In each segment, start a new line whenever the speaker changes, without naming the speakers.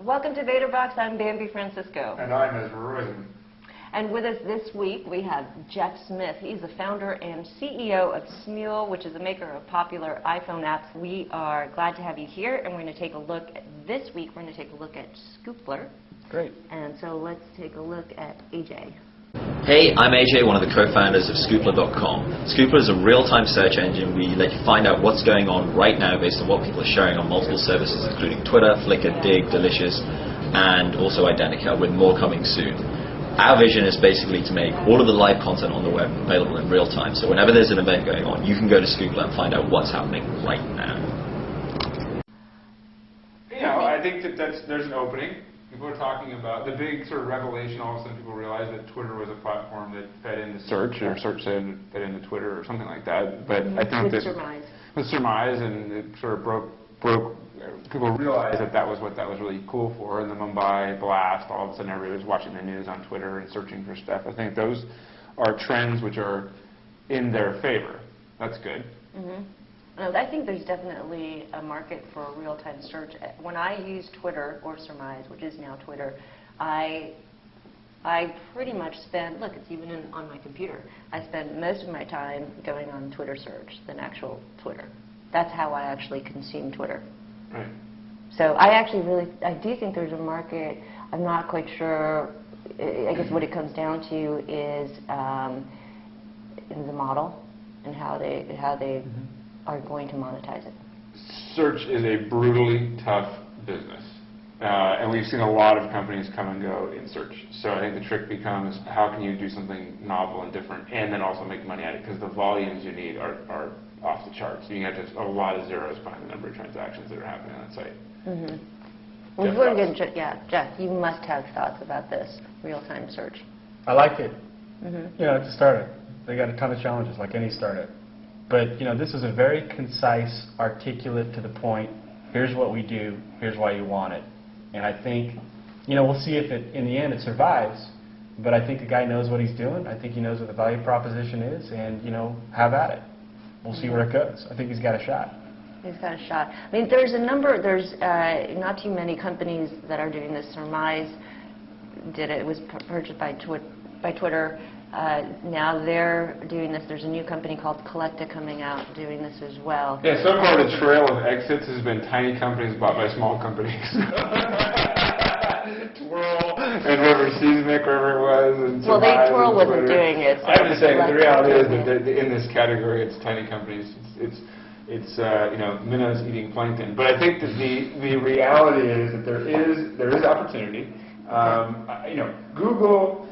Welcome to VaynerBox. I'm Bambi Francisco.
And I'm Ezra Rosen.
And with us this week, we have Jeff Smith. He's the founder and CEO of Smule, which is a maker of popular iPhone apps. We are glad to have you here, and we're going to take a look this week. We're going to take a look at Scoopler.
Great.
And so let's take a look at AJ.
Hey, I'm AJ, one of the co-founders of Scoopler.com. Scoopler is a real-time search engine. We let you find out what's going on right now based on what people are sharing on multiple services, including Twitter, Flickr, Dig, Delicious, and also Identica, with more coming soon. Our vision is basically to make all of the live content on the web available in real time. So whenever there's an event going on, you can go to Scoopler and find out what's happening right now.
You know, I think that there's an opening. People are talking about the big sort of revelation. All of a sudden, people realized that Twitter was a platform that fed into search, or search fed into Twitter, or something like that. But I think
with surmise.
With surmise, and it sort of broke. People realized that was what that was really cool for. And the Mumbai blast, all of a sudden, everybody was watching the news on Twitter and searching for stuff. I think those are trends which are in their favor. That's good.
Mm-hmm. I think there's definitely a market for real-time search. When I use Twitter, or Surmise, which is now Twitter, I pretty much spend, look, it's even on my computer, I spend most of my time going on Twitter search than actual Twitter. That's how I actually consume Twitter.
Right.
So I do think there's a market. I'm not quite sure. I guess what it comes down to is in the model and how they are going to monetize it.
Search is a brutally tough business. And we've seen a lot of companies come and go in search. So I think the trick becomes, how can you do something novel and different and then also make money at it? Because the volumes you need are off the charts. You have a lot of zeros behind the number of transactions that are happening on that site.
Mm-hmm. Jeff, you must have thoughts about this real-time search.
I like it. Mm-hmm. You know, it's a startup. They got a ton of challenges, like any startup. But, you know, this is a very concise, articulate, to the point, here's what we do, here's why you want it. And I think, you know, we'll see if in the end it survives, but I think the guy knows what he's doing. I think he knows what the value proposition is, and, you know, have at it. We'll see where it goes. I think he's got a shot.
He's got a shot. I mean, there's not too many companies that are doing this. Surmise did it. It was purchased by Twitter. Now they're doing this. There's a new company called Collecta coming out doing this as well.
Yeah, so far the trail of exits has been tiny companies bought by small companies. Twirl and whoever Seismic, whoever it was. And
Twirl wasn't doing it. So
I'm just saying, the reality is that in this category, it's tiny companies. It's you know, minnows eating plankton. But I think that the reality is that there is opportunity. You know, Google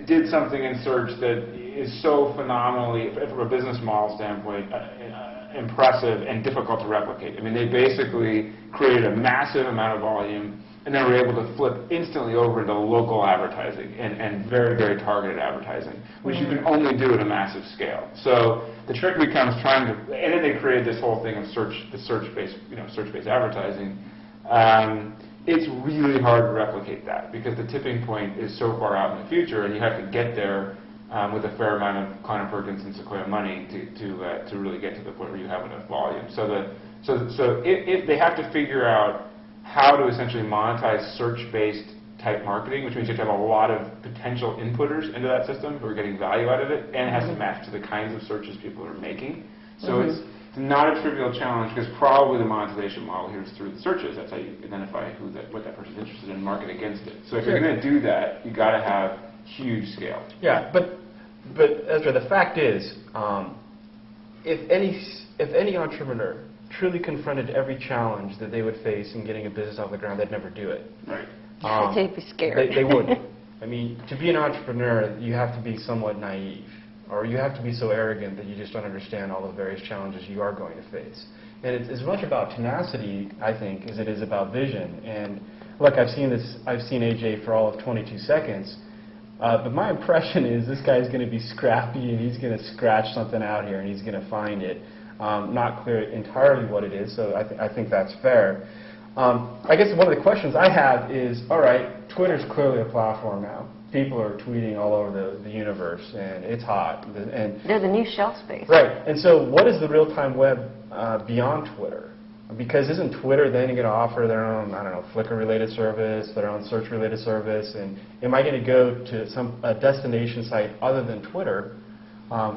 did something in search that is so phenomenally, from a business model standpoint, impressive and difficult to replicate. I mean, they basically created a massive amount of volume, and then were able to flip instantly over into local advertising and very, very targeted advertising, which you can only do at a massive scale. So the trick becomes trying to, and then they created this whole thing of search-based advertising. It's really hard to replicate that because the tipping point is so far out in the future, and you have to get there with a fair amount of Kleiner Perkins and Sequoia money to really get to the point where you have enough volume. So if they have to figure out how to essentially monetize search-based type marketing, which means you have to have a lot of potential inputters into that system who are getting value out of it, and it has to match to the kinds of searches people are making. So it's not a trivial challenge, because probably the monetization model here is through the searches. That's how you identify what that person's interested in and market against it. So if you're going to do that, you've got to have huge scale.
Yeah, but Ezra, the fact is, if any entrepreneur truly confronted every challenge that they would face in getting a business off the ground, they'd never do it.
Right.
They'd be scared.
They wouldn't. I mean, to be an entrepreneur, you have to be somewhat naive, or you have to be so arrogant that you just don't understand all the various challenges you are going to face. And it's as much about tenacity, I think, as it is about vision. And look, I've seen AJ for all of 22 seconds, but my impression is this guy's going to be scrappy, and he's going to scratch something out here, and he's going to find it. Not clear entirely what it is, so I think that's fair. I guess one of the questions I have is, all right, Twitter's clearly a platform now. People are tweeting all over the universe, and it's hot. And
they're the new shelf space.
Right. And so what is the real-time web beyond Twitter? Because isn't Twitter then going to offer their own, I don't know, Flickr-related service, their own search-related service? And am I going to go to a destination site other than Twitter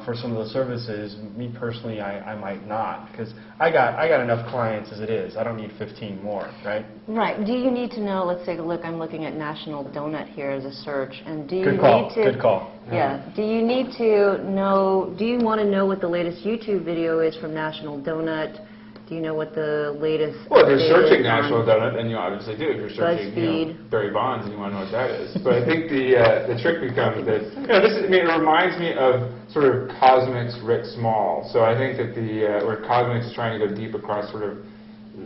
for some of those services? Me personally, I might not, because I got enough clients as it is. I don't need 15 more, right?
Right. Do you need to know, let's take a look, I'm looking at National Donut here as a search, and do you
Good call,
need to...
good call.
Yeah. Do you need to know, do you want to know what the latest YouTube video is from National Donut? Do you know what the latest...
Well, if you're
update
searching
is on
National Donut, then you obviously do. If you're searching
BuzzFeed.
Barry Bonds and you want to know what that is. But I think the trick becomes that, I mean, it reminds me of sort of Cosmics writ small. So I think that where Cosmics is trying to go deep across sort of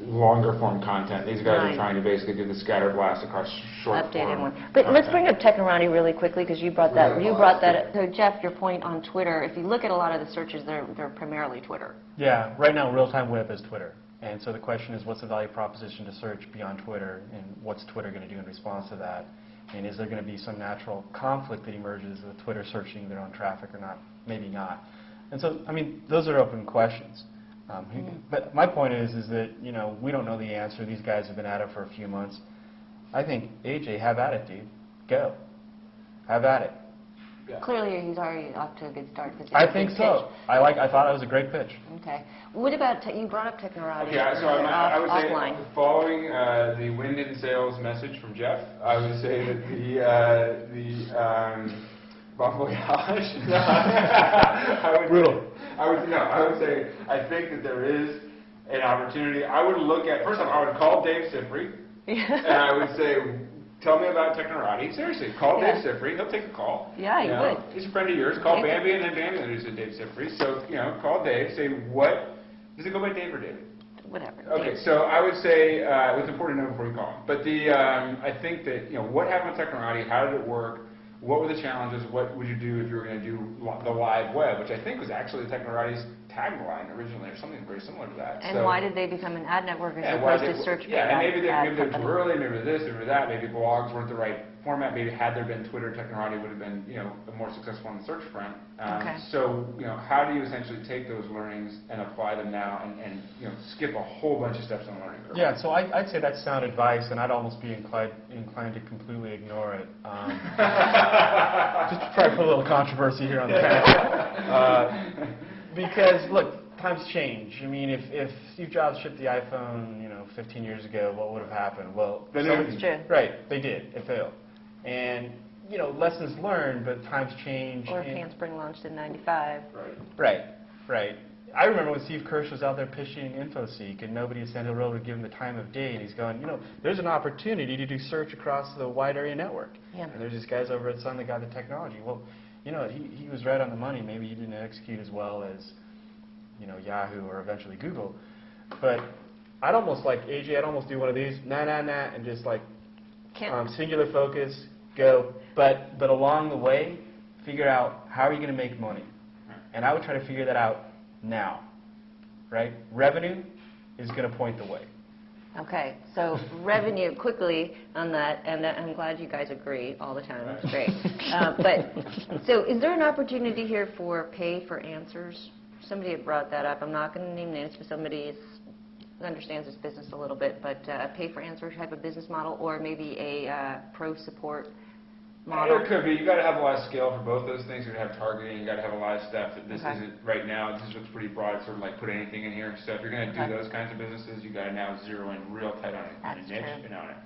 longer form content, these guys
Right.
are trying to basically do the scatter blast across short
updated
form
one. But let's
content.
bring up Technorati really quickly, because you brought that. So Jeff, your point on Twitter. If you look at a lot of the searches, they're primarily Twitter.
Yeah, right now real-time web is Twitter. And so the question is, what's the value proposition to search beyond Twitter, and what's Twitter going to do in response to that? And is there going to be some natural conflict that emerges with Twitter searching their own traffic or not? Maybe not. And so, I mean, those are open questions. But my point is that, you know, we don't know the answer. These guys have been at it for a few months. I think, AJ, have at it, dude. Go. Have at it.
Yeah.
Clearly, he's already off to a good start.
I think so. I thought it was a great pitch.
Okay. What about, you brought up Technorati
Okay, so I would say,
offline.
following the wind in sales message from Jeff, I would say that the Bon Voyage.
Brutal.
I would say I think that there is an opportunity. I would look at, first off, I would call Dave Sifry, and I would say, tell me about Technorati. Seriously, call
Yeah.
Dave Sifry. He'll take a call.
Yeah, he would.
He's a friend of yours. Call
Yeah.
Bambi, and then Bambi introduces Dave Sifry. So, you know, call Dave. Say, what? Does it go by Dave or David?
Whatever.
Okay, so I would say it's important to know before you call him. But I think that, you know, what happened with Technorati? How did it work? What were the challenges? What would you do if you were going to do the live web, which I think was actually Technorati's tagline originally, or something very similar to that.
And why did they become an ad network as
Yeah, why
opposed to
did-
search?
Yeah, and maybe they
ad
were too
company?
early, maybe this, maybe that, maybe blogs weren't the right format. Maybe had there been Twitter, Technorati would have been, you know, more successful on the search front.
Okay.
So, you know, how do you essentially take those learnings and apply them now, and you know, skip a whole bunch of steps on the learning curve?
Yeah, so I'd say that's sound advice, and I'd almost be inclined to completely ignore it. Just to try to put a little controversy here on the panel. Because, look, times change. I mean, if Steve Jobs shipped the iPhone, you know, 15 years ago, what would have happened? Well,
They
somebody-
It's true.
Right, they did. It failed. And, you know, lessons learned, but times change.
Or
and-
Handspring launched in '95.
Right.
Right. I remember when Steve Kirsch was out there pitching InfoSeek, and nobody at Sand Hill Road would give him the time of day, and he's going, you know, there's an opportunity to do search across the wide area network.
Yeah.
And there's these guys over at Sun that got the technology. Well, you know, he was right on the money. Maybe he didn't execute as well as, you know, Yahoo or eventually Google. But I'd almost like, AJ, I'd almost do one of these, and just like
Can't.
singular focus, go. But along the way, figure out how are you going to make money. And I would try to figure that out now, right? Revenue is going to point the way.
Okay, so revenue, quickly on that, and I'm glad you guys agree all the time, it's great. But, so is there an opportunity here for pay for answers? Somebody had brought that up. I'm not going to name names, but somebody understands this business a little bit, but a pay for answer type of business model, or maybe a pro support model?
It could be. You got to have a lot of scale for both those things. You got to have targeting. You got to have a lot of stuff that this
Okay.
isn't right now. This looks pretty broad. Sort of like put anything in here. So if you're going to do
Okay.
those kinds of businesses, you got to now zero in real tight on a
That's
niche
true.
and on it.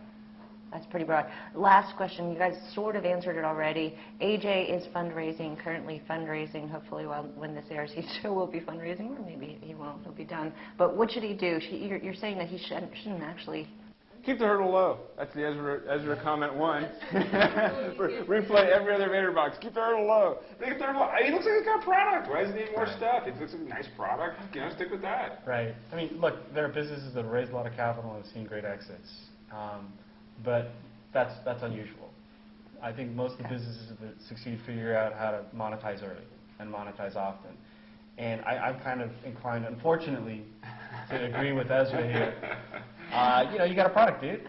That's pretty broad. Last question, you guys sort of answered it already. AJ is fundraising, currently fundraising. Hopefully when this airs, he still will be fundraising, or maybe he won't, he'll be done. But what should he do? You're saying that he shouldn't actually...
Keep the hurdle low. That's the Ezra comment one. Replay every other Vader box. Keep the hurdle low. He looks like he's got a product. Why does he need more stuff? It looks like a nice product. You know, stick with that.
Right. I mean, look, there are businesses that have raised a lot of capital and have seen great exits. But that's unusual. I think most of the businesses that succeed figure out how to monetize early and monetize often. And I'm kind of inclined, unfortunately, to agree with Ezra here. You know, you got a product, dude.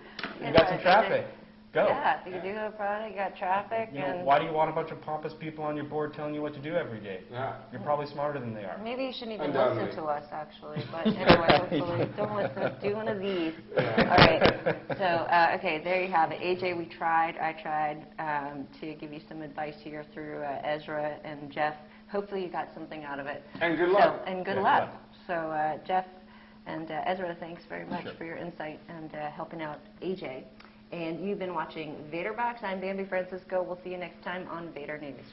You got some traffic. Go.
Yeah, you do have a product, you got traffic,
You know,
and
why do you want a bunch of pompous people on your board telling you what to do every day?
Yeah.
You're probably smarter than they are.
maybe you shouldn't even
Undoubtedly.
listen to us, actually. But anyway, hopefully, don't listen. Do one of these.
Yeah.
All right. So, okay, there you have it. AJ, I tried to give you some advice here through Ezra and Jeff. Hopefully, you got something out of it.
And good luck.
And good
Yeah,
luck.
good
So, Jeff and Ezra, thanks very much
Sure.
for your insight and helping out AJ. And you've been watching VaderBox. I'm Bambi Francisco. We'll see you next time on Vader News.